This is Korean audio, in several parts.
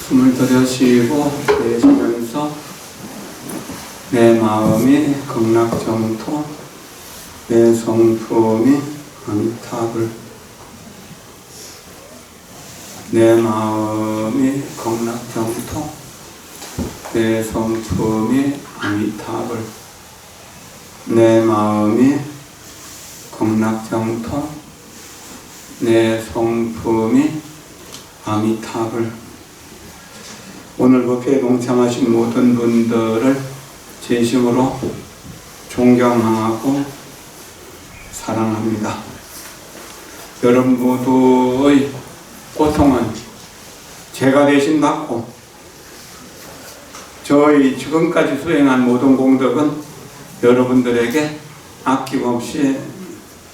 숨을 들여쉬고 내쉬면서 내 마음이 극락정토, 내 성품이 아미타불. 내 마음이 극락정토, 내 성품이 아미타불. 내 마음이 극락정토, 내 성품이 아미타불. 오늘 법회에 동참하신 모든 분들을 진심으로 존경하고 사랑합니다. 여러분 모두의 고통은 제가 대신 받고 저희 지금까지 수행한 모든 공덕은 여러분들에게 아낌없이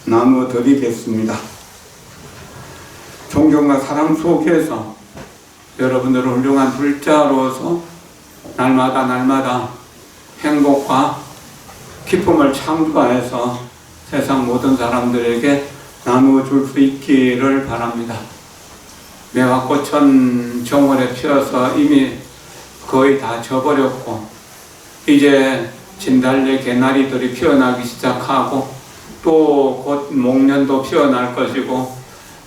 나누어 드리겠습니다. 존경과 사랑 속에서 여러분들은 훌륭한 불자로서 날마다 행복과 기쁨을 창조해서 세상 모든 사람들에게 나누어 줄 수 있기를 바랍니다. 매화꽃은 정월에 피어서 이미 거의 다 져버렸고 이제 진달래 개나리들이 피어나기 시작하고 또 곧 목련도 피어날 것이고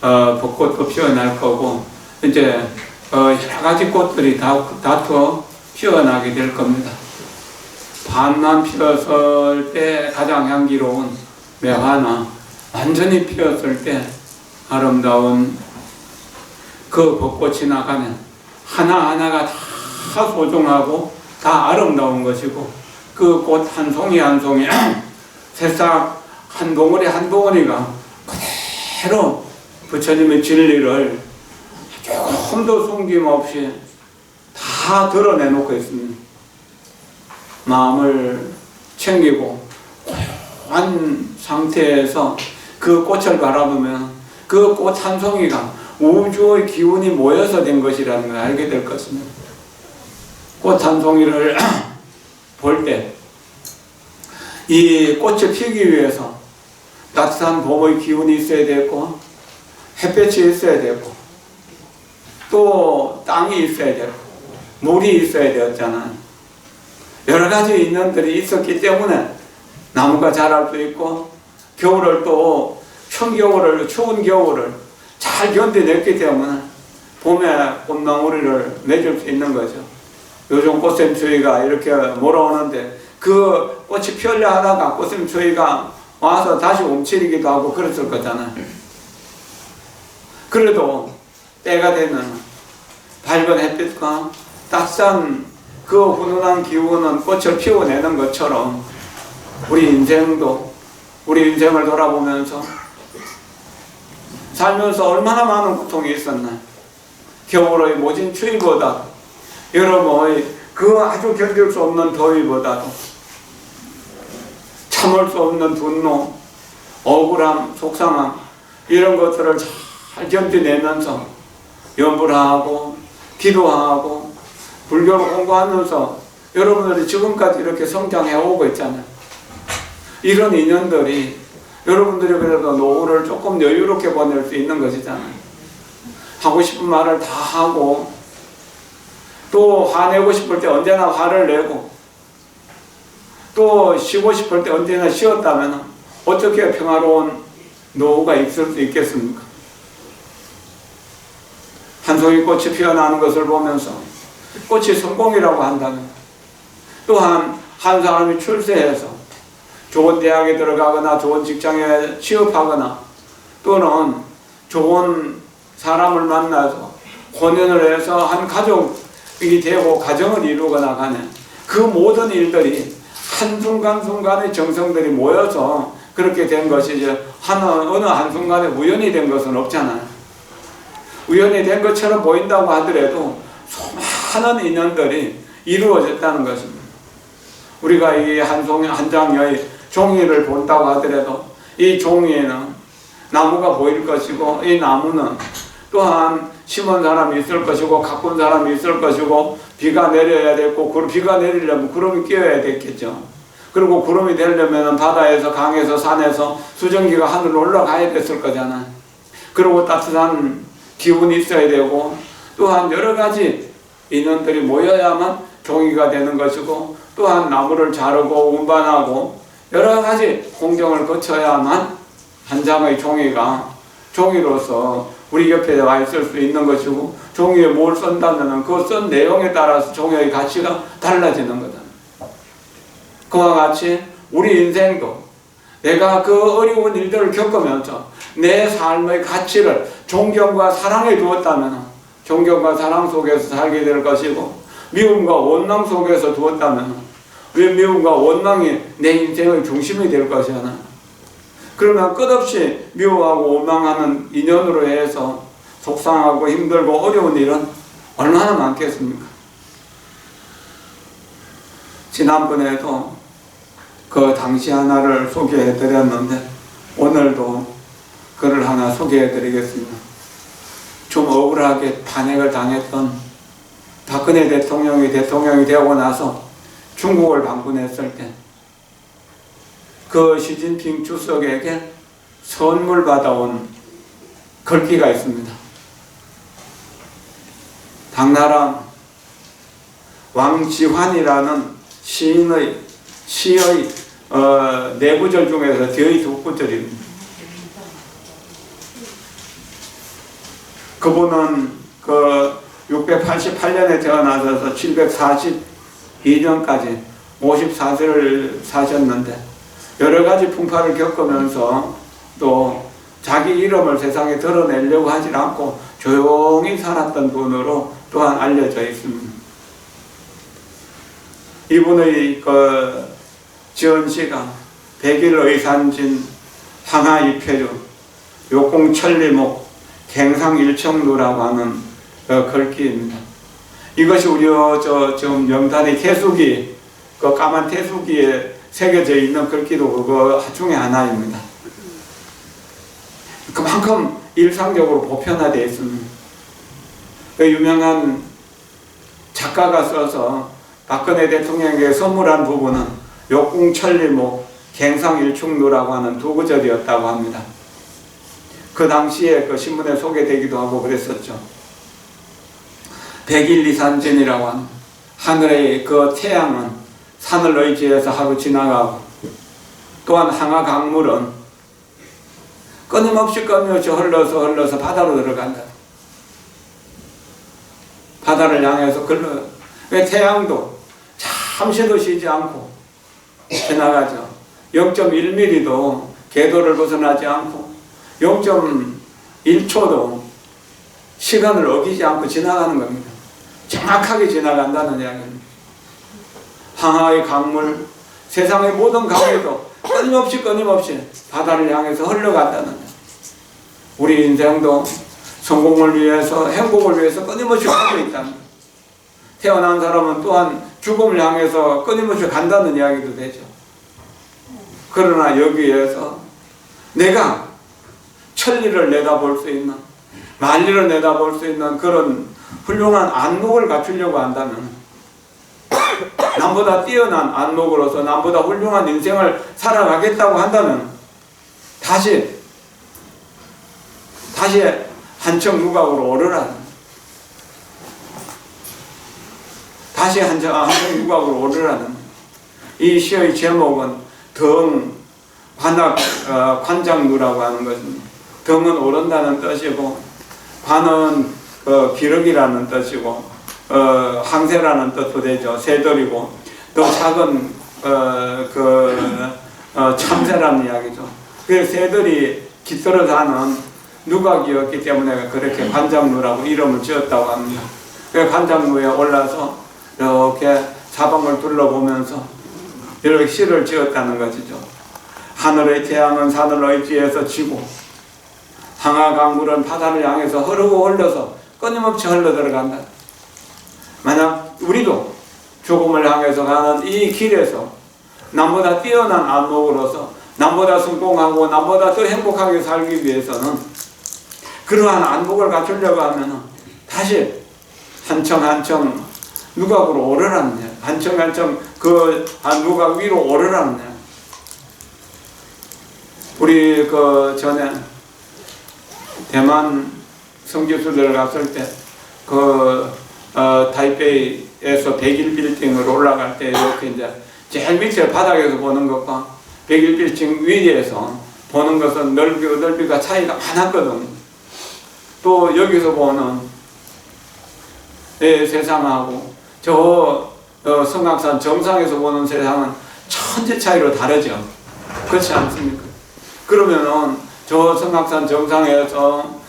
벚꽃도 피어날 거고 이제 여러 가지 꽃들이 다투어 피어나게 될 겁니다. 반만 피었을 때 가장 향기로운 매화나 완전히 피었을 때 아름다운 그 벚꽃이 나가면 하나하나가 다 소중하고 다 아름다운 것이고 그 꽃 한 송이 한 송이 새싹 한 덩어리 한 덩어리가 그대로 부처님의 진리를 조금도 숨김없이 다 드러내놓고 있습니다. 마음을 챙기고 고요한 상태에서 그 꽃을 바라보면 그 꽃 한 송이가 우주의 기운이 모여서 된 것이라는 걸 알게 될 것입니다. 꽃 한 송이를 볼 때 이 꽃을 피기 위해서 따뜻한 봄의 기운이 있어야 되고 햇볕이 있어야 되고 또 땅이 있어야 되고 물이 있어야 되었잖아요. 여러 가지 인연들이 있었기 때문에 나무가 자랄 수 있고 겨울을 또 추운 겨울을 잘 견뎌냈기 때문에 봄에 꽃망울이를 맺을 수 있는 거죠. 요즘 꽃샘추위가 이렇게 몰아오는데 그 꽃이 피우려 하다가 꽃샘추위가 와서 다시 움츠리기도 하고 그랬을 거잖아요. 그래도 때가 되면 밝은 햇빛과 따스한 그 훈훈한 기운은 꽃을 피워내는 것처럼 우리 인생을 돌아보면서 살면서 얼마나 많은 고통이 있었나. 겨울의 모진 추위보다 여름의 그 아주 견딜 수 없는 더위보다도 참을 수 없는 분노, 억울함, 속상함 이런 것들을 잘 견뎌내면서 연불 하고 기도하고 불교를 공부하면서 여러분들이 지금까지 이렇게 성장해 오고 있잖아요. 이런 인연들이 여러분들이 그래도 노후를 조금 여유롭게 보낼 수 있는 것이잖아요. 하고 싶은 말을 다 하고 또 화내고 싶을 때 언제나 화를 내고 또 쉬고 싶을 때 언제나 쉬었다면 어떻게 평화로운 노후가 있을 수 있겠습니까? 한 송이 꽃이 피어나는 것을 보면서 꽃이 성공이라고 한다면 또한 한 사람이 출세해서 좋은 대학에 들어가거나 좋은 직장에 취업하거나 또는 좋은 사람을 만나서 혼연을 해서 한 가족이 되고 가정을 이루거나 가는 그 모든 일들이 한순간순간의 정성들이 모여서 그렇게 된 것이지 어느 한순간에 우연히 된 것은 없잖아요. 우연히 된 것처럼 보인다고 하더라도 수많은 인연들이 이루어졌다는 것입니다. 우리가 이 한 장의 종이를 본다고 하더라도 이 종이에는 나무가 보일 것이고 이 나무는 또한 심은 사람이 있을 것이고 가꾼 사람이 있을 것이고 비가 내려야 되고 비가 내리려면 구름이 끼어야 되겠죠. 그리고 구름이 되려면 바다에서 강에서 산에서 수증기가 하늘로 올라가야 됐을 거잖아요. 그리고 따뜻한 기운이 있어야 되고 또한 여러 가지 인원들이 모여야만 종이가 되는 것이고, 또한 나무를 자르고 운반하고 여러 가지 공정을 거쳐야만 한 장의 종이로서 우리 옆에 와 있을 수 있는 것이고, 종이에 뭘 쓴다면 그 쓴 내용에 따라서 종이의 가치가 달라지는 거다. 그와 같이 우리 인생도 내가 그 어려운 일들을 겪으면서 내 삶의 가치를 존경과 사랑에 두었다면 존경과 사랑 속에서 살게 될 것이고, 미움과 원망 속에서 두었다면 왜 미움과 원망이 내 인생의 중심이 될 것이잖아. 그러면 끝없이 미워하고 원망하는 인연으로 해서 속상하고 힘들고 어려운 일은 얼마나 많겠습니까? 지난번에도 그 당시 하나를 소개해 드렸는데 오늘도 글을 하나 소개해 드리겠습니다. 좀 억울하게 탄핵을 당했던 박근혜 대통령이 되고 나서 중국을 방문했을 때 그 시진핑 주석에게 선물 받아온 글귀가 있습니다. 당나라 왕지환이라는 시의 네 구절 중에서 뒤의 두 구절입니다. 그분은 그 688년에 태어나셔서 742년까지 54세를 사셨는데 여러 가지 풍파를 겪으면서 또 자기 이름을 세상에 드러내려고 하지 않고 조용히 살았던 분으로 또한 알려져 있습니다. 이분의 그 지언시가 백일의산진, 항하이폐류, 욕공천리목, 갱상일청루라고 하는 글귀입니다. 이것이 우리 지금 명단의 태수기, 그 까만 태수기에 새겨져 있는 글귀도 그거 중에 하나입니다. 그만큼 일상적으로 보편화되어 있습니다. 그 유명한 작가가 써서 박근혜 대통령에게 선물한 부분은 욕궁천리목, 갱상일충루라고 하는 두 구절이었다고 합니다. 그 당시에 그 신문에 소개되기도 하고 그랬었죠. 백일이산진이라고 하는 하늘의 그 태양은 산을 의지해서 하루 지나가고, 또한 항하강물은 끊임없이 흘러서 바다로 들어간다. 바다를 향해서 왜 태양도 잠시도 쉬지 않고 지나가죠. 0.1mm도 궤도를 벗어나지 않고 0.1초도 시간을 어기지 않고 지나가는 겁니다. 정확하게 지나간다는 이야기입니다. 항하의 강물, 세상의 모든 강물도 끊임없이 바다를 향해서 흘러간다는 거예요. 우리 인생도 성공을 위해서, 행복을 위해서 끊임없이 가고 있다는 거예요. 태어난 사람은 또한 죽음을 향해서 끊임없이 간다는 이야기도 되죠. 그러나 여기에서 내가 천리를 내다볼 수 있는, 만리를 내다볼 수 있는 그런 훌륭한 안목을 갖추려고 한다면, 남보다 뛰어난 안목으로서 남보다 훌륭한 인생을 살아가겠다고 한다면 다시 한층 누각으로 오르라는, 다시 한층 누각으로 오르라는. 이 시의 제목은 관장루라고 하는 것입니다. 등은 오른다는 뜻이고, 관은 기력이라는 뜻이고, 항세라는 뜻도 되죠. 새들이고, 또 작은 참새라는 이야기죠. 그 새들이 깃들어 사는 누각이었기 때문에 그렇게 관장루라고 이름을 지었다고 합니다. 그 관장루에 올라서 이렇게 사방을 둘러보면서 이렇게 시를 지었다는 것이죠. 하늘의 태양은 산을 의지해서 지고, 항하강물은 바다를 향해서 흐르고 흘러서 끊임없이 흘러 들어간다. 만약 우리도 죽음을 향해서 가는 이 길에서 남보다 뛰어난 안목으로서 남보다 성공하고 남보다 더 행복하게 살기 위해서는 그러한 안목을 갖추려고 하면 다시 한층 누각으로 오르라는 거예요. 한층 그 누각 위로 오르라는 거예요. 우리 전에 대만 성지수들 갔을 때 타이베이에서 101 빌딩으로 올라갈 때 이렇게 이제 제일 밑에 바닥에서 보는 것과 101 빌딩 위에서 보는 것은 넓이가 차이가 많았거든. 또 여기서 보는 세상하고 저 성악산 정상에서 보는 세상은 천지 차이로 다르죠. 그렇지 않습니까? 그러면은 저 성악산 정상에서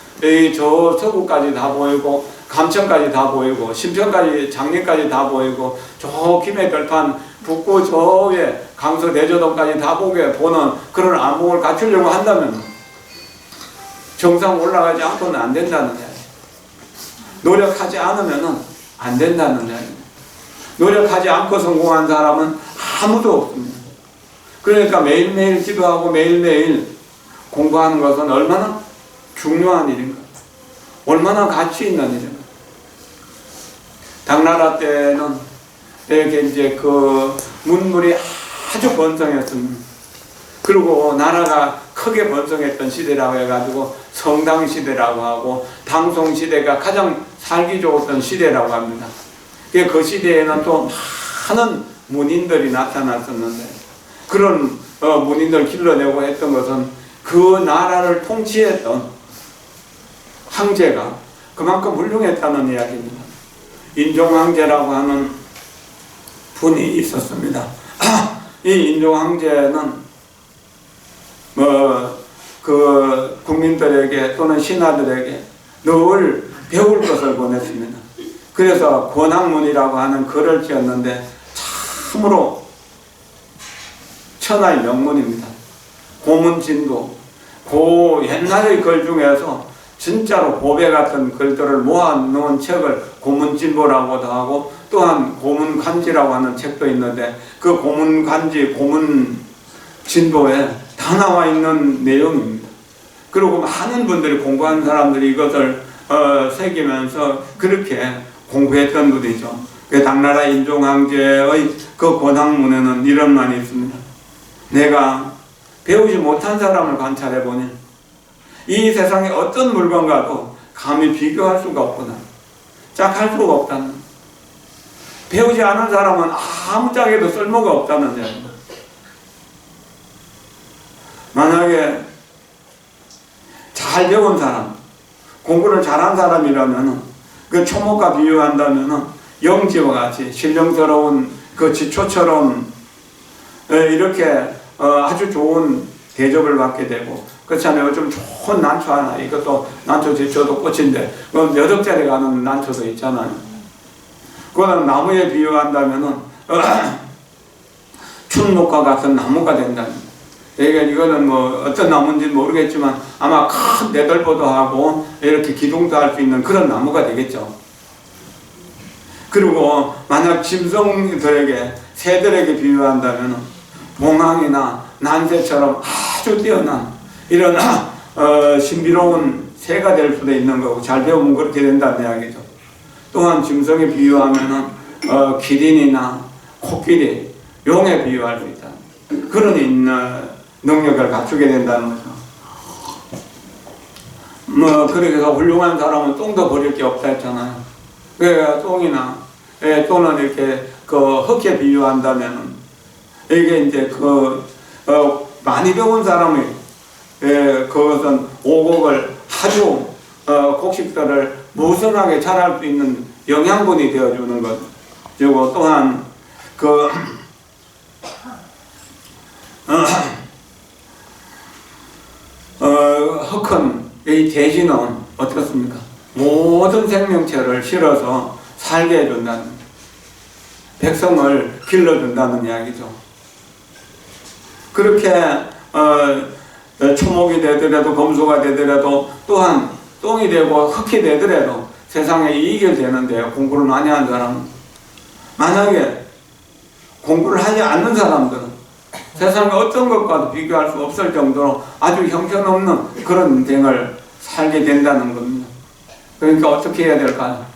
저 서구까지 다 보이고 감천까지 다 보이고 신평까지 장리까지 다 보이고 저 김해별판 북구 저 위에 강서 내조동까지 다 보는 그런 안목을 갖추려고 한다면 정상 올라가지 않고는 안 된다는 이야기. 노력하지 않으면 안 된다는 이야기. 노력하지 않고 성공한 사람은 아무도 없습니다. 그러니까 매일매일 기도하고 매일매일 공부하는 것은 얼마나 중요한 일인가, 얼마나 가치 있는 일인가. 당나라 때는 이렇게 이제 그 문물이 아주 번성했습니다. 그리고 나라가 크게 번성했던 시대라고 해가지고 성당 시대라고 하고 당송 시대가 가장 살기 좋았던 시대라고 합니다. 그 시대에는 또 많은 문인들이 나타났었는데 그런 문인들 길러내고 했던 것은 그 나라를 통치했던 황제가 그만큼 훌륭했다는 이야기입니다. 인종황제라고 하는 분이 있었습니다. 이 인종황제는 그 국민들에게 또는 신하들에게 늘 배울 것을 보냈습니다. 그래서 권학문이라고 하는 글을 지었는데 참으로 천하의 명문입니다. 고문진도, 옛날의 글 중에서 진짜로 보배 같은 글들을 모아놓은 책을 고문진보라고도 하고 또한 고문간지라고 하는 책도 있는데 그 고문간지, 고문진보에 다 나와 있는 내용입니다. 그리고 많은 분들이 공부한 사람들이 이것을 새기면서 그렇게 공부했던 분이죠. 그 당나라 인종황제의 그 권학문에는 이런 말이 있습니다. 내가 배우지 못한 사람을 관찰해 보니 이 세상에 어떤 물건과도 감히 비교할 수가 없구나. 짝할 수가 없다는. 배우지 않은 사람은 아무 짝에도 쓸모가 없다는 얘기입니다. 만약에 잘 배운 사람, 공부를 잘한 사람이라면 그 초목과 비유한다면 영지와 같이 신령스러운 그 지초처럼 이렇게 아주 좋은 대접을 받게 되고 그렇잖아요. 좀 좋은 난초 하나, 이것도 난초 지초도 꽃인데 몇 억짜리 가는 난초도 있잖아요. 그거는 나무에 비유한다면 춘목과 같은 나무가 된다는. 이거는 뭐 어떤 나무인지 모르겠지만 아마 큰 내돌보도 하고 이렇게 기둥도 할 수 있는 그런 나무가 되겠죠. 그리고 만약 짐승들에게, 새들에게 비유한다면 봉황이나 난새처럼 아주 뛰어난 이런 신비로운 새가 될 수도 있는 거고 잘 배우면 그렇게 된다는 이야기죠. 또한 짐승에 비유하면 기린이나 코끼리, 용에 비유할 수 있다. 그런 능력을 갖추게 된다는 거죠. 그래서 훌륭한 사람은 똥도 버릴 게 없다 했잖아요. 그러니까 똥이나 또는 이렇게 흙에 비유한다면 이게 이제 많이 배운 사람이 그것은 오곡을 아주 곡식들을 무성하게 자랄 수 있는 영양분이 되어주는 것. 그리고 또한 흙은 이 대지는 어떻습니까? 모든 생명체를 실어서 살게 해준다는, 백성을 길러준다는 이야기죠. 그렇게 초목이 되더라도 검소가 되더라도 또한 똥이 되고 흙이 되더라도 세상에 이익이 되는데요. 공부를 많이 한 사람은. 만약에 공부를 하지 않는 사람들은 세상에 어떤 것과도 비교할 수 없을 정도로 아주 형편없는 그런 인생을 살게 된다는 겁니다. 그러니까 어떻게 해야 될까요?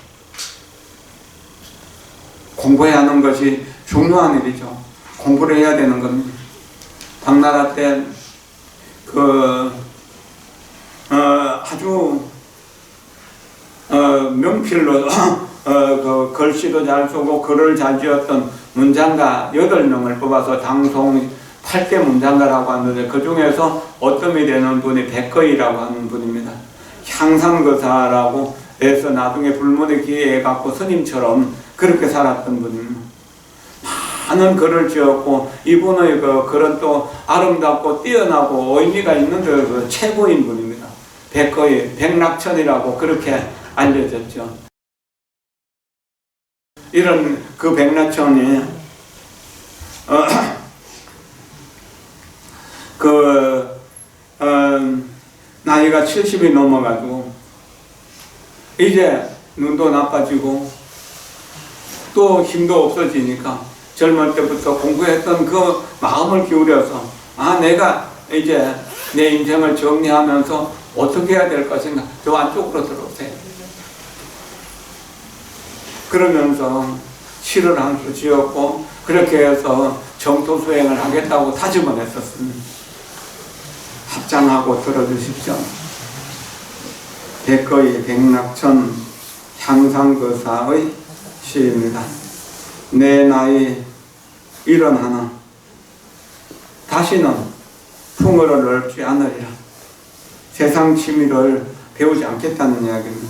공부해야 하는 것이 중요한 일이죠. 공부를 해야 되는 겁니다. 당나라 때 아주 명필로 그 글씨도 잘 쓰고 글을 잘 지었던 문장가 8명을 뽑아서 당송 8대 문장가라고 하는데 그 중에서 어뜸이 되는 분이 백거이라고 하는 분입니다. 향상거사라고 해서 나중에 불문에 기해갖고 스님처럼 그렇게 살았던 분입니다. 많은 글을 지었고 이분의 그 글은 또 아름답고 뛰어나고 의미가 있는 그 최고인 분입니다. 백거이, 백낙천이라고 그렇게 알려졌죠. 이런 그 백낙천이 나이가 70이 넘어가지고 이제 눈도 나빠지고 또 힘도 없어지니까 젊을 때부터 공부했던 그 마음을 기울여서 내가 이제 내 인생을 정리하면서 어떻게 해야 될 것인가. 저 안쪽으로 들어오세요. 그러면서 시를 한 수 지었고 그렇게 해서 정토 수행을 하겠다고 다짐을 했었습니다. 합장하고 들어주십시오. 백거이 백낙천 향상거사의 시입니다. 내 나이 71 다시는 풍어를 넓지 않으리라. 세상 취미를 배우지 않겠다는 이야기입니다.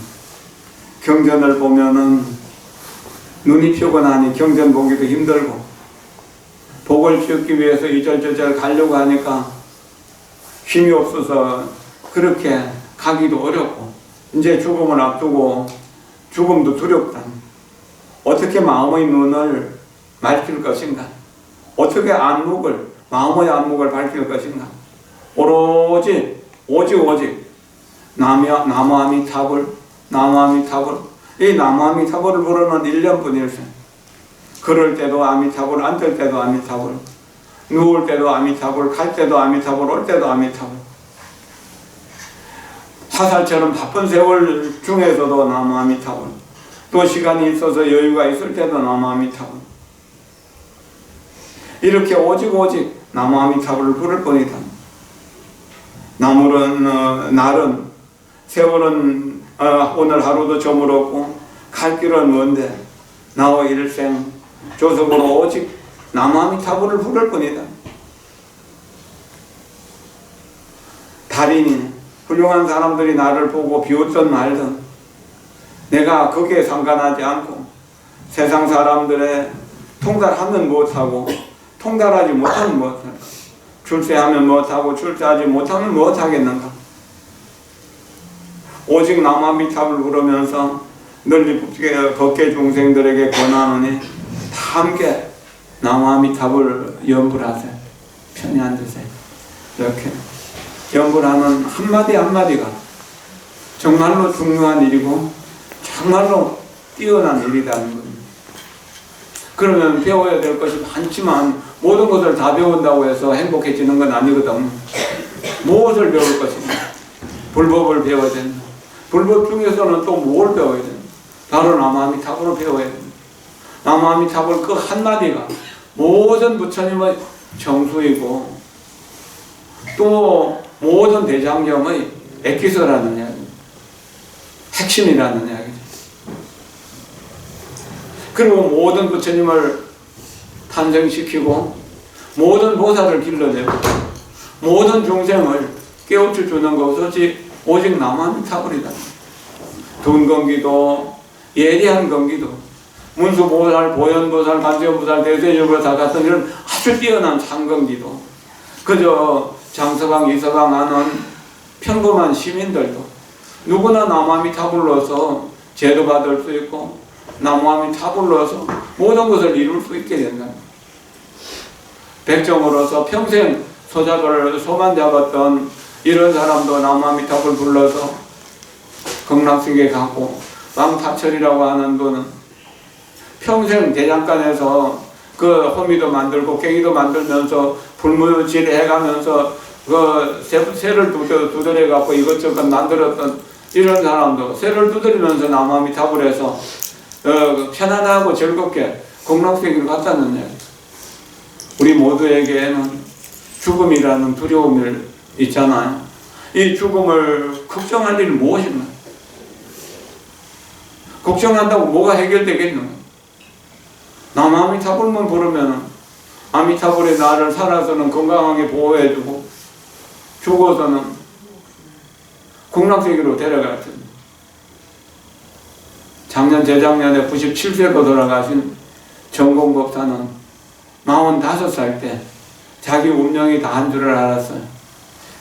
경전을 보면은 눈이 피곤하니 경전 보기도 힘들고 복을 지었기 위해서 이절저절 가려고 하니까 힘이 없어서 그렇게 가기도 어렵고 이제 죽음을 앞두고 죽음도 두렵다. 어떻게 마음의 눈을 밝힐 것인가? 어떻게 마음의 안목을 밝힐 것인가? 오직 나무아미타불 이 나무아미타불을 부르는 1년뿐일세. 걸을 때도 아미타불, 앉을 때도 아미타불, 누울 때도 아미타불, 갈 때도 아미타불, 올 때도 아미타불. 화살처럼 바쁜 세월 중에서도 나무아미타불, 또 시간이 있어서 여유가 있을 때도 나무아미타불. 이렇게 오직 나무아미타불을 부를 뿐이다. 날은 세월은 오늘 하루도 저물었고 갈 길은 먼데 나와 일생 조석으로 오직 나무아미타불을 부를 뿐이다. 달인이 훌륭한 사람들이 나를 보고 비웃든 말든 내가 거기에 상관하지 않고 세상 사람들의 통달하면 못하고 통달하지 못하면 못할까? 출세하면 못하고 출세하지 못하면 못하겠는가? 오직 나무아미타불을 부르면서 널리 법계 중생들에게 권하노니 다 함께 나무아미타불 연불 하세요. 편히 앉으세요. 이렇게 연불하는 한마디 한마디가 정말로 중요한 일이고 정말로 뛰어난 일이라는 겁니다. 그러면 배워야 될 것이 많지만 모든 것을 다 배운다고 해서 행복해지는 건 아니거든. 무엇을 배울 것인가? 불법을 배워야 된다. 불법 중에서는 또 뭘 배워야 된다? 바로 나무아미타불을 배워야 된다. 나무아미타불 그 한마디가 모든 부처님의 정수이고 또 모든 대장경의 액기서라는 이야기입니다. 핵심이라는 이야기죠. 그리고 모든 부처님을 탄생시키고 모든 보살을 길러내고 모든 중생을 깨우쳐 주는 것이 오직 나무아미타불이다. 둔건기도 예리한 건기도 문수보살, 보현보살, 만세보살, 대세조보살 같은 이런 아주 뛰어난 상건기도 그저 장서강, 이서강 하는 평범한 시민들도 누구나 나무아미타불로서 제도받을 수 있고 나무아미타불로서 모든 것을 이룰 수 있게 된다. 백정으로서 평생 소만 잡았던 이런 사람도 나무아미타불 불러서 극락세계 가고 왕타철이라고 하는 분은 평생 대장간에서 그 호미도 만들고 갱이도 만들면서 불무질 해가면서 그 새를 두드려 갖고 이것저것 만들었던 이런 사람도 새를 두드리면서 나무아미타불에서 편안하고 즐겁게 극락세계를 갔다는 얘기. 우리 모두에게는 죽음이라는 두려움이 있잖아요. 이 죽음을 걱정할 일은 무엇인가? 그 걱정한다고 뭐가 해결되겠노? 남아미타불만 부르면 아미타불이 나를 살아서는 건강하게 보호해주고 죽어서는 극락세계로 데려갈 텐데. 작년 재작년에 97세로 돌아가신 정공법사는 45살 때 자기 운명이 다 한 줄을 알았어요.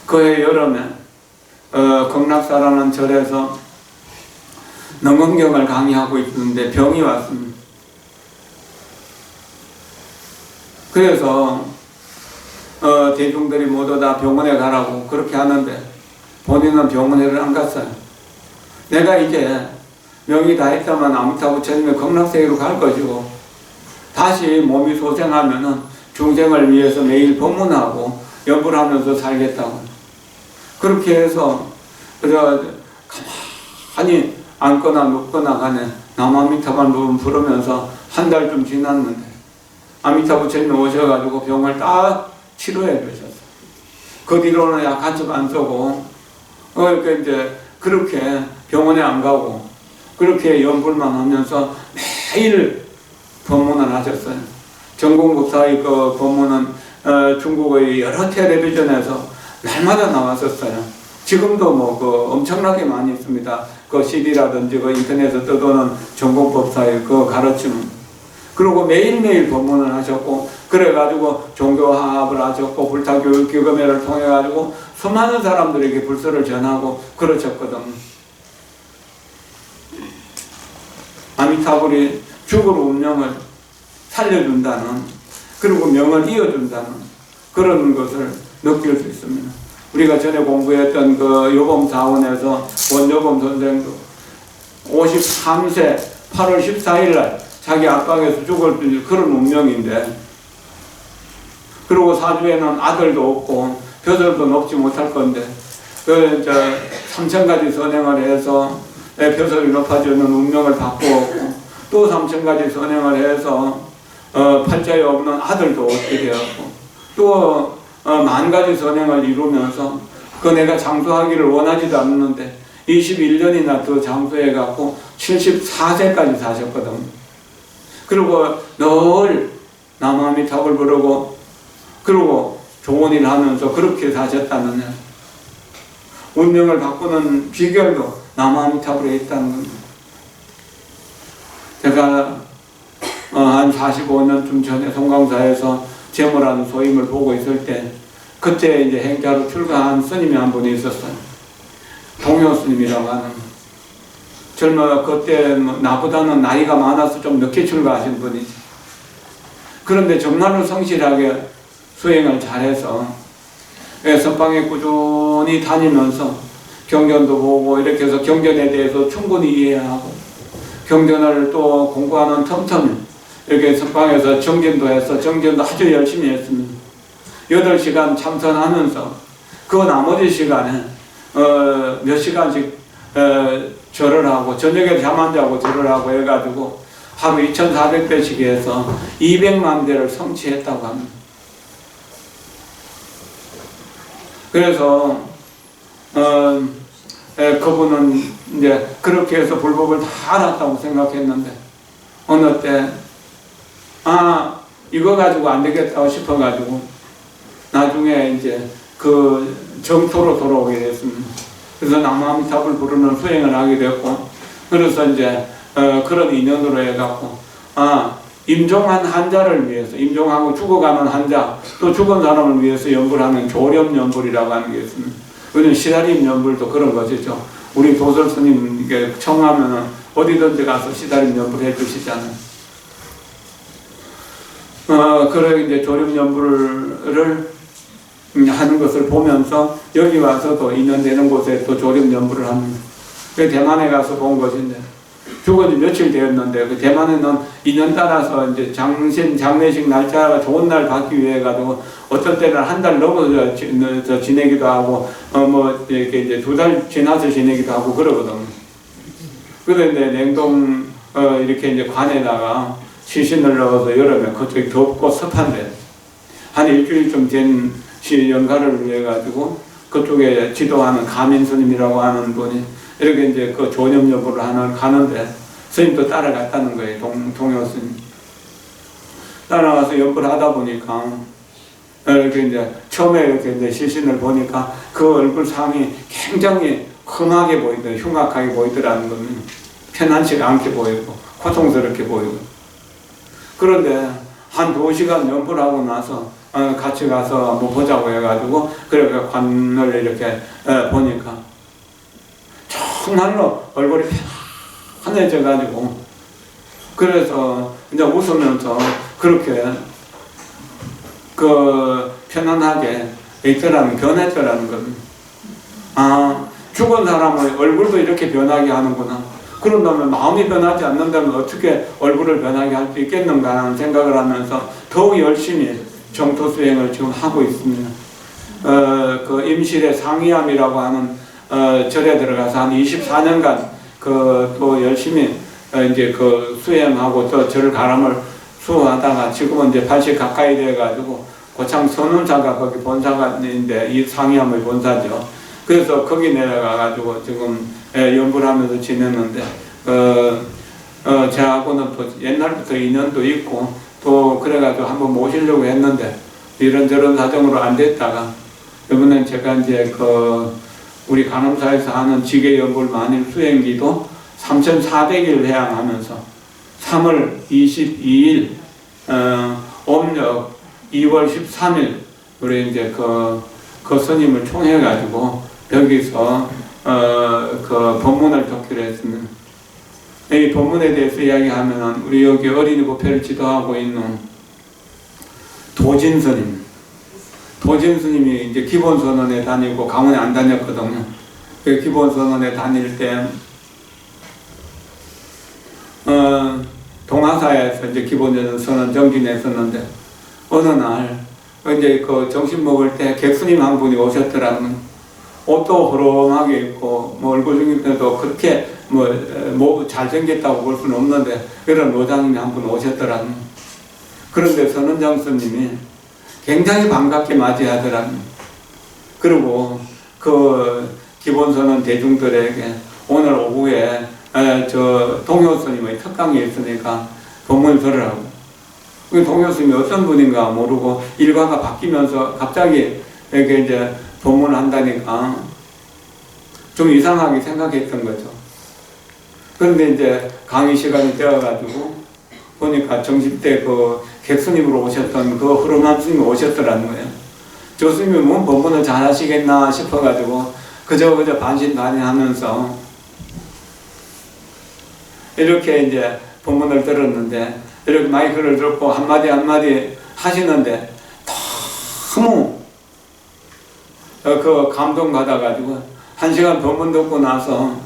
그해 여름에 극락사라는 절에서 능엄경을 강의하고 있는데 병이 왔습니다. 그래서 대중들이 모두 다 병원에 가라고 그렇게 하는데 본인은 병원에를 안 갔어요. 내가 이제 명이 다 했다만 아미타 부처님의 극락세계로 갈 것이고 다시 몸이 소생하면은 중생을 위해서 매일 법문하고 연불하면서 살겠다고. 그렇게 해서 가만히 앉거나 눕거나 간에 남아미타만 부르면서 한 달쯤 지났는데 아미타 부처님이 오셔가지고 병을 딱 치료해 주셨어요. 그 뒤로는 약 한 첩 안 쓰고 그러니까 이제 그렇게 병원에 안 가고 그렇게 연불만 하면서 매일 법문을 하셨어요. 정공법사의 그 법문은 중국의 여러 텔레비전에서 날마다 나왔었어요. 지금도 뭐 그 엄청나게 많이 있습니다. 그 CD라든지 그 인터넷에 떠도는 정공법사의 그 가르침은. 그리고 매일매일 법문을 하셨고 그래가지고 종교화합을 하셨고 불타교육 교금회를 통해가지고 수많은 사람들에게 불서를 전하고 그러셨거든. 아미타불이 죽을 운명을 살려준다는 그리고 명을 이어준다는 그런 것을 느낄 수 있습니다. 우리가 전에 공부했던 그 요범사원에서 원요범 선생도 53세 8월 14일 날 자기 압박에서 죽을 그런 운명인데 그리고 사주에는 아들도 없고 벼슬도 높지 못할 건데 그 이제 3,000가지 선행을 해서 벼슬이 높아지는 운명을 바꾸었고 또 3,000가지 선행을 해서 팔자에 없는 아들도 얻게 되었고 또 10,000가지 선행을 이루면서 그 내가 장수하기를 원하지도 않는데 21년이나 더 장수해갖고 74세까지 사셨거든. 그리고 늘 남아미타불 부르고 그리고 좋은 일 하면서 그렇게 사셨다는 운명을 바꾸는 비결도 남아미타불에 있다는 겁니다. 제가 한 45년쯤 전에 송강사에서 제모라는 소임을 보고 있을 때 그때 이제 행자로 출가한 스님이 한 분이 있었어요. 동요 스님이라고 하는. 그때 나보다는 나이가 많아서 좀 늦게 출가하신 분이지. 그런데 정말로 성실하게 수행을 잘해서 선방에 꾸준히 다니면서 경전도 보고 이렇게 해서 경전에 대해서 충분히 이해하고 경전을 또 공부하는 틈틈이 이렇게 선방에서 정진도 해서 정진도 아주 열심히 했습니다. 8시간 참선하면서 그 나머지 시간에 몇 시간씩 절을 하고 저녁에 잠 안 자고 절을 하고 해가지고 하루 2,400배씩 해서 200만 대를 성취했다고 합니다. 그래서 그분은 이제 그렇게 해서 불법을 다 알았다고 생각했는데 어느 때 이거 가지고 안 되겠다고 싶어가지고 나중에 이제 그 정토로 돌아오게 됐습니다. 그래서 남아미타불 부르는 수행을 하게 됐고 그래서 이제 그런 인연으로 해갖고 임종한 환자를 위해서 임종하고 죽어가는 환자 또 죽은 사람을 위해서 연불하는 조렴연불이라고 하는 게 있습니다. 우리는 시다림 연불도 그런 것이죠. 우리 도설 스님께 청하면은 어디든지 가서 시다림 연불 해주시잖아요. 그래 이제 조렴연불을 하는 것을 보면서 여기 와서 또 인연되는 곳에 또 조렴연불을 합니다. 그 대만에 가서 본 것인데 죽은 지 며칠 되었는데 그 대만에는 인연 따라서 이제 장례식 날짜가 좋은 날 받기 위해 가지고 어떤 때는 한 달 넘어서 지내기도 하고 뭐 이렇게 이제 2달 지나서 지내기도 하고 그러거든요. 그런데 냉동 이렇게 이제 관에다가 시신을 넣어서 여름에 그쪽이 덥고 습한데 한 일주일쯤 된 연가를 위해 가지고 그쪽에 지도하는 가민 스님이라고 하는 분이 이렇게 이제 그 조념여부를 가는데 스님도 따라갔다는 거예요. 동요 스님. 따라가서 연불 하다 보니까, 이렇게 이제, 처음에 이렇게 이제 시신을 보니까 그 얼굴 상이 굉장히 험하게 보이더라, 흉악하게 보이더라는 거는 편안치가 않게 보이고, 고통스럽게 보이고. 그런데 한 2시간 연불하고 나서 같이 가서 뭐 보자고 해가지고, 그래서 관을 이렇게 보니까 정말로 얼굴이 편해져가지고, 그래서 이제 웃으면서 그렇게 편안하게 있더라는, 변했더라는 거는, 죽은 사람의 얼굴도 이렇게 변하게 하는구나. 그런다면 마음이 변하지 않는다면 어떻게 얼굴을 변하게 할 수 있겠는가 하는 생각을 하면서 더욱 열심히 정토 수행을 지금 하고 있습니다. 그 임실의 상이암이라고 하는 절에 들어가서 한 24년간 또 열심히 이제 수행하고 또 절 가람을 수호하다가 지금은 이제 80 가까이 돼가지고 고창 선운사가 거기 본사인데 이 상이암의 본사죠. 그래서 거기 내려가가지고 지금 연불하면서 지냈는데, 저하고는 또 옛날부터 인연도 있고, 또 그래가지고 한번 모시려고 했는데, 이런저런 사정으로 안 됐다가, 이번엔 제가 이제 우리 간암사에서 하는 지계연불 만일 수행기도 3,400일 해양하면서, 3월 22일, 음력 2월 13일, 우리 이제 그 스님을 총해가지고, 여기서 법문을 듣기로 했습니다. 이 법문에 대해서 이야기하면은 우리 여기 어린이 부패를 지도하고 있는 도진 스님이 이제 기본선언에 다니고 강원에 안 다녔거든요. 그 기본선언에 다닐 때 동아사에서 이제 기본선언 정진했었는데 어느 날 이제 점심 먹을 때 객스님 한 분이 오셨더라고요. 옷도 허름하게 입고, 얼굴 생김새도 그렇게, 잘생겼다고 볼 수는 없는데, 그런 노장님이 한 분 오셨더라고요. 그런데 선원장 스님이 굉장히 반갑게 맞이하더라고요. 그리고 기본선언 대중들에게 오늘 오후에, 동효 스님의 특강이 있으니까 법문을 들으라고. 동효 스님이 어떤 분인가 모르고 일과가 바뀌면서 갑자기 이렇게 이제 법문을 한다니까 좀 이상하게 생각했던 거죠. 그런데 이제 강의 시간이 되어가지고 보니까 점심 때 객스님으로 오셨던 흐름한 스님이 오셨더라는 거예요. 저 스님이 뭔 법문을 잘 하시겠나 싶어가지고 그저 반신반의하면서 이렇게 이제 법문을 들었는데, 이렇게 마이크를 들고 한마디 하시는데 너무 감동받아가지고 1시간 법문 듣고 나서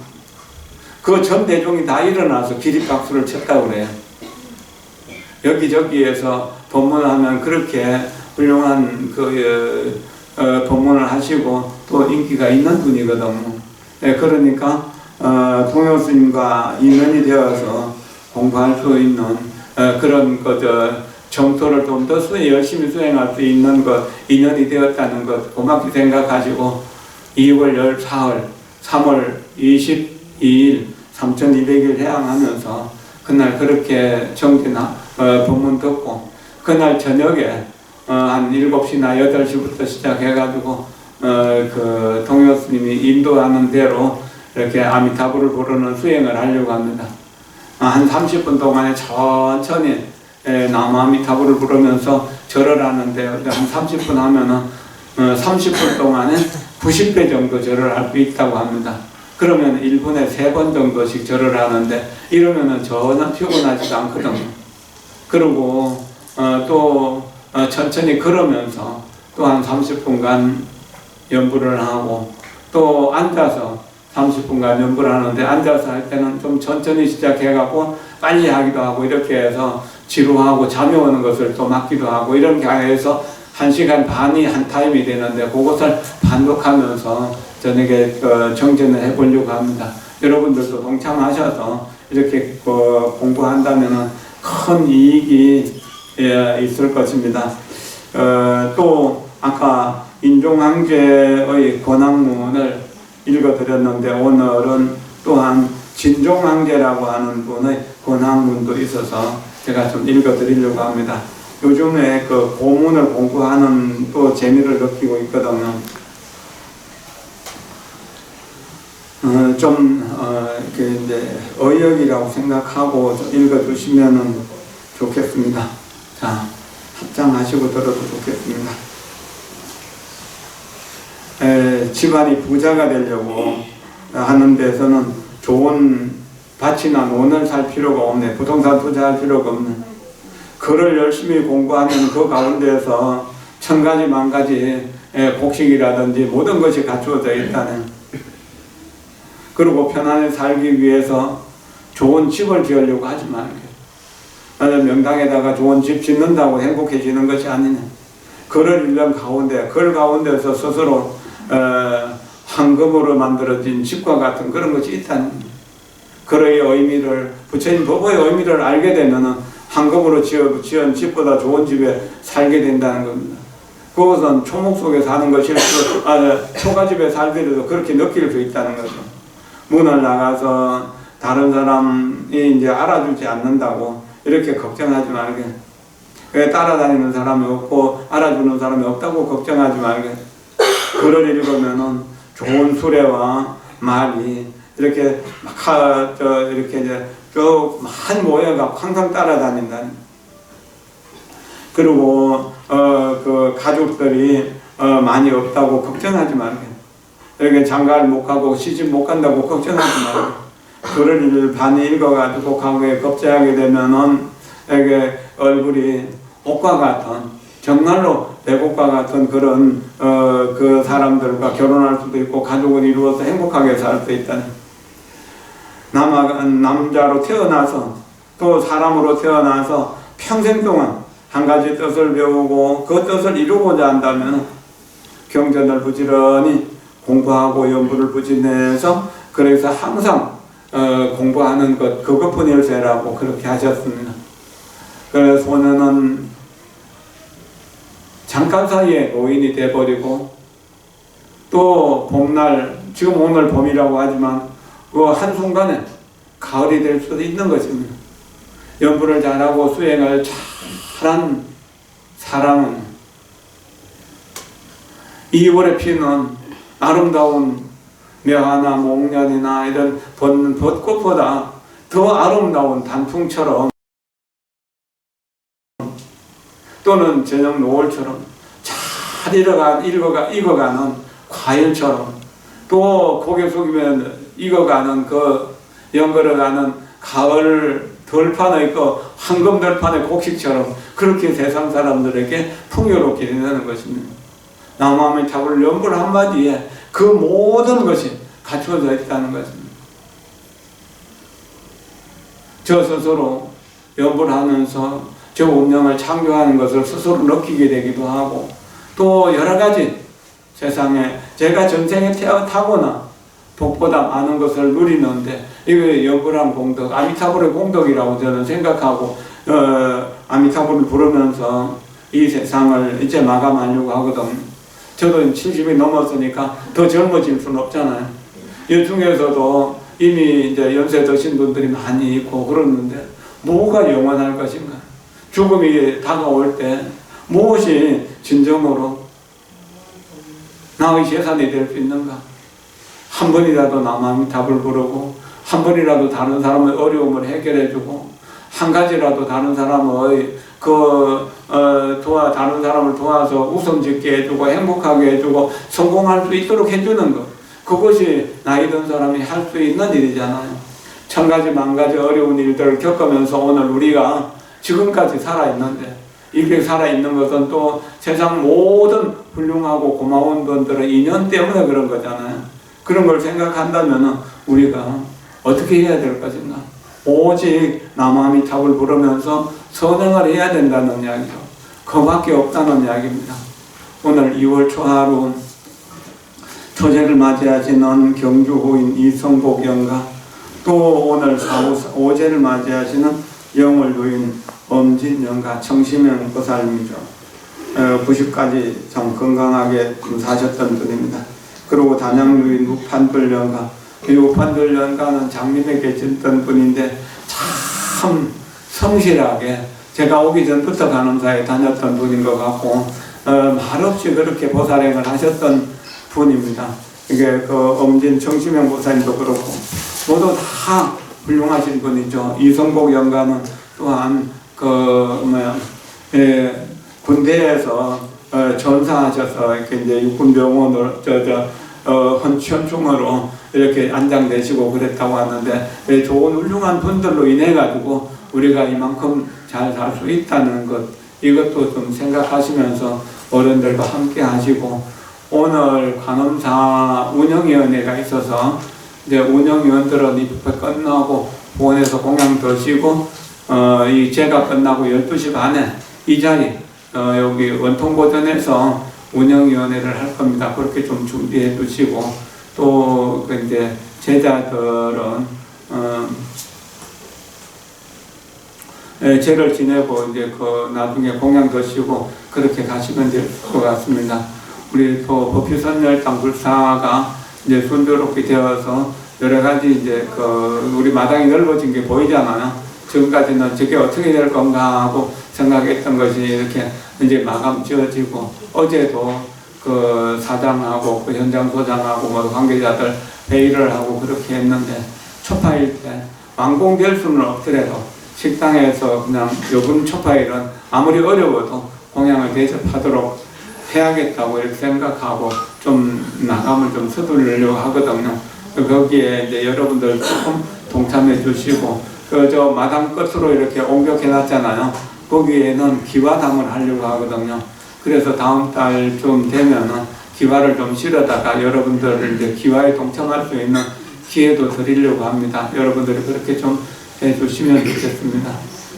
전 대중이 다 일어나서 기립박수를 쳤다고 그래요. 여기저기에서 법문하면 그렇게 훌륭한 법문을 하시고 또 인기가 있는 분이거든요. 그러니까 동효 스님과 인연이 되어서 공부할 수 있는 그런 정토를 좀 더 열심히 수행할 수 있는 인연이 되었다는 것 고맙게 생각하시고 2월 14일, 3월 22일 3,200일 해양하면서 그날 그렇게 정기나 법문 듣고 그날 저녁에 한 7시나 8시부터 시작해가지고 동효 스님이 인도하는 대로 이렇게 아미타불을 부르는 수행을 하려고 합니다. 한 30분 동안에 천천히 나무아미타불을 부르면서 절을 하는데 한 30분 하면은 30분 동안에 90배 정도 절을 할 수 있다고 합니다. 그러면 1분에 3번 정도씩 절을 하는데 이러면은 전혀 피곤하지도 않거든요. 그리고 또 천천히 걸으면서 또 한 30분간 연불을 하고 또 앉아서 30분간 연불을 하는데 앉아서 할 때는 좀 천천히 시작해갖고 빨리 하기도 하고 이렇게 해서 지루하고 잠이 오는 것을 또 막기도 하고 이렇게 해서 1시간 반이 한 타임이 되는데 그것을 반복하면서 저녁에 정진을 해보려고 합니다. 여러분들도 동참하셔서 이렇게 공부한다면 큰 이익이 있을 것입니다. 또 아까 인종황제의 권학문을 읽어드렸는데 오늘은 또한 진종황제라고 하는 분의 권한문도 있어서 제가 좀 읽어드리려고 합니다. 요즘에 그 고문을 공부하는 또 재미를 느끼고 있거든요. 이렇게 이제 의역이라고 생각하고 읽어주시면은 좋겠습니다. 자, 합장하시고 들어도 좋겠습니다. 집안이 부자가 되려고 하는 데서는 좋은 밭이나 논을 살 필요가 없네. 부동산 투자할 필요가 없네. 글을 열심히 공부하면 그 가운데에서 천가지 만가지 곡식이라든지 모든 것이 갖추어져 있다네. 그리고 편안히 살기 위해서 좋은 집을 지으려고 하지 말게. 명당에다가 좋은 집 짓는다고 행복해지는 것이 아니네. 글을 읽는 가운데, 글 가운데서 스스로 황금으로 만들어진 집과 같은 그런 것이 있다는 글의 의미를, 부처님 법의 의미를 알게 되면 황금으로 지은 집보다 좋은 집에 살게 된다는 겁니다. 그것은 초목 속에 사는 것일수록 초가집에 살더라도 그렇게 느낄 수 있다는 거죠. 문을 나가서 다른 사람이 이제 알아주지 않는다고 이렇게 걱정하지 말게. 왜 따라다니는 사람이 없고 알아주는 사람이 없다고 걱정하지 말게. 글을 읽으면은 좋은 수레와 말이 이렇게 이렇게 이제 쭉 많이 모여가 항상 따라다닌다. 그리고 그 가족들이 많이 없다고 걱정하지 말게. 이렇게 장가를 못 가고 시집 못 간다고 걱정하지 말게. 글을 반이 읽어가지고 과거에 겁제하게 되면은 이게 얼굴이 옷과 같은, 정말로 내곡과 같은 그런 그 사람들과 결혼할 수도 있고 가족을 이루어서 행복하게 살 수 있다는. 남자로 태어나서 또 사람으로 태어나서 평생 동안 한 가지 뜻을 배우고 그 뜻을 이루고자 한다면 경전을 부지런히 공부하고 연부를 부지내서 그래서 항상 공부하는 것 그것뿐일세라고 그렇게 하셨습니다. 그래서 오늘은 잠깐 사이에 노인이 돼버리고 또 봄날, 지금 오늘 봄이라고 하지만 그 한순간에 가을이 될 수도 있는 것입니다. 연부를 잘하고 수행을 잘한 사람은 2월에 피는 아름다운 매화나 목련이나 이런 벚꽃보다 더 아름다운 단풍처럼 또는 저녁 노을처럼 잘 익어가는 과일처럼 또 고개 숙이면 익어가는 그 연걸어가는 가을 들판의 그 황금 들판의 곡식처럼 그렇게 세상 사람들에게 풍요롭게 된다는 것입니다. 남아미 타불 연불 한마디에 그 모든 것이 갖춰져 있다는 것입니다. 저 스스로 연불하면서 저 운명을 창조하는 것을 스스로 느끼게 되기도 하고 또 여러 가지 세상에 제가 전생에 타거나 복보다 많은 것을 누리는데 이게 연불한 공덕, 아미타불의 공덕이라고 저는 생각하고 아미타불을 부르면서 이 세상을 이제 마감하려고 하거든요. 저도 70이 넘었으니까 더 젊어질 수는 없잖아요. 이 중에서도 이미 이제 연세 드신 분들이 많이 있고 그러는데 뭐가 영원할 것인가? 죽음이 다가올 때 무엇이 진정으로 나의 재산이 될 수 있는가? 한 번이라도 남아미 답을 부르고 한 번이라도 다른 사람의 어려움을 해결해주고 한 가지라도 다른 사람의 다른 사람을 도와서 웃음짓게 해주고 행복하게 해주고 성공할 수 있도록 해주는 것, 그것이 나이 든 사람이 할 수 있는 일이잖아요. 천 가지 만 가지 어려운 일들을 겪으면서 오늘 우리가 지금까지 살아있는데 이렇게 살아있는 것은 또 세상 모든 훌륭하고 고마운 분들의 인연 때문에 그런 거잖아요. 그런 걸 생각한다면 우리가 어떻게 해야 될 것인가? 오직 남아미 탑을 부르면서 선행을 해야 된다는 이야기죠. 그밖에 없다는 이야기입니다. 오늘 2월 초하루 초제를 맞이하시는 경주호인 이성복 영가, 또 오늘 오제를 맞이하시는 영월도인 엄진 영가, 청심영 보살님이죠. 90까지 참 건강하게 사셨던 분입니다. 그리고 단양루인 무판불 영가, 이 우판들 연가는 장림에 계셨던 분인데 참 성실하게 제가 오기 전부터 간음사에 다녔던 분인 것 같고 말없이 그렇게 보살행을 하셨던 분입니다. 이게 그 엄진 정시명 보살님도 그렇고 모두 다 훌륭하신 분이죠. 이성복 연가는 또한 군대에서 전사하셔서 이렇게 이제 육군병원을 헌충으로 이렇게 안장되시고 그랬다고 하는데 좋은 훌륭한 분들로 인해 가지고 우리가 이만큼 잘 살 수 있다는 것, 이것도 좀 생각하시면서 어른들과 함께 하시고, 오늘 간음사 운영위원회가 있어서 이제 운영위원들은 입회 끝나고 보원에서 공양 드시고 이 제가 끝나고 12시 반에 이 자리 여기 원통보전에서 운영위원회를 할 겁니다. 그렇게 좀 준비해 두시고, 또 이제 제자들은 제를 지내고 이제 나중에 공양 드시고 그렇게 가시면 될 것 같습니다. 우리 또 법휘선열당 불사가 이제 순조롭게 되어서 여러 가지 이제 우리 마당이 넓어진 게 보이잖아요. 지금까지는 저게 어떻게 될 건가 하고 생각했던 것이 이렇게 이제 마감 지어지고, 어제도 사장하고 현장 소장하고 관계자들 회의를 하고 그렇게 했는데, 초파일 때 완공될 수는 없더라도 식당에서 그냥 요금 초파일은 아무리 어려워도 공양을 대접하도록 해야겠다고 이렇게 생각하고 좀 나감을 좀 서두르려고 하거든요. 거기에 이제 여러분들 조금 동참해 주시고, 저 마당 끝으로 이렇게 옹벽해 놨잖아요. 거기에는 기와담을 하려고 하거든요. 그래서 다음 달 좀 되면은 기와를 좀 실어다가 여러분들을 이제 기와에 동참할 수 있는 기회도 드리려고 합니다. 여러분들이 그렇게 좀 해주시면 좋겠습니다.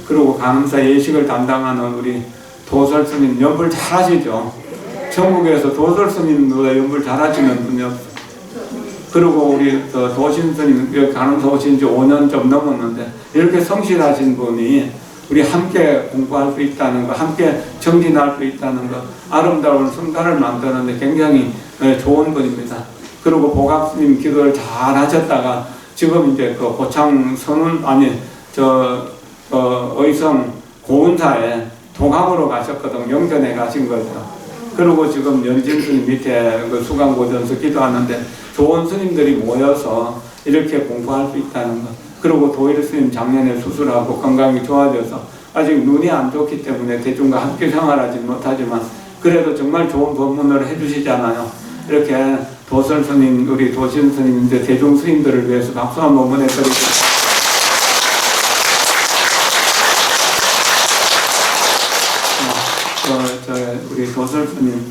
그리고 간음사 예식을 담당하는 우리 도설 스님, 연불 잘 하시죠? 전국에서 도설 스님보다 연불 잘 하시는 분이 없어요. 그리고 우리 도심 스님, 여기 간음사 오신 지 5년 좀 넘었는데, 이렇게 성실하신 분이 우리 함께 공부할 수 있다는 것, 함께 정진할 수 있다는 것, 아름다운 성단을 만드는데 굉장히 좋은 분입니다. 그리고 보각스님 기도를 잘 하셨다가 지금 이제 고창 의성 고운사에 동학으로 가셨거든. 영전에 가신 거죠. 그리고 지금 연진 스님 밑에 수강고전서 기도하는데 좋은 스님들이 모여서 이렇게 공부할 수 있다는 것. 그리고 도일 스님 작년에 수술하고 건강이 좋아져서 아직 눈이 안 좋기 때문에 대중과 함께 생활하지는 못하지만 그래도 정말 좋은 법문을 해주시잖아요. 이렇게 도설 스님, 우리 도심 스님, 이제 대중 스님들을 위해서 박수 한번 보내드리고, 우리 도설 스님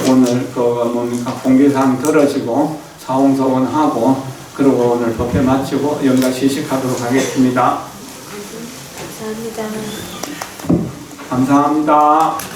오늘 공개사항 들으시고 사홍서원하고 그리고 오늘 법회 마치고 연가 시식하도록 하겠습니다. 감사합니다. 감사합니다.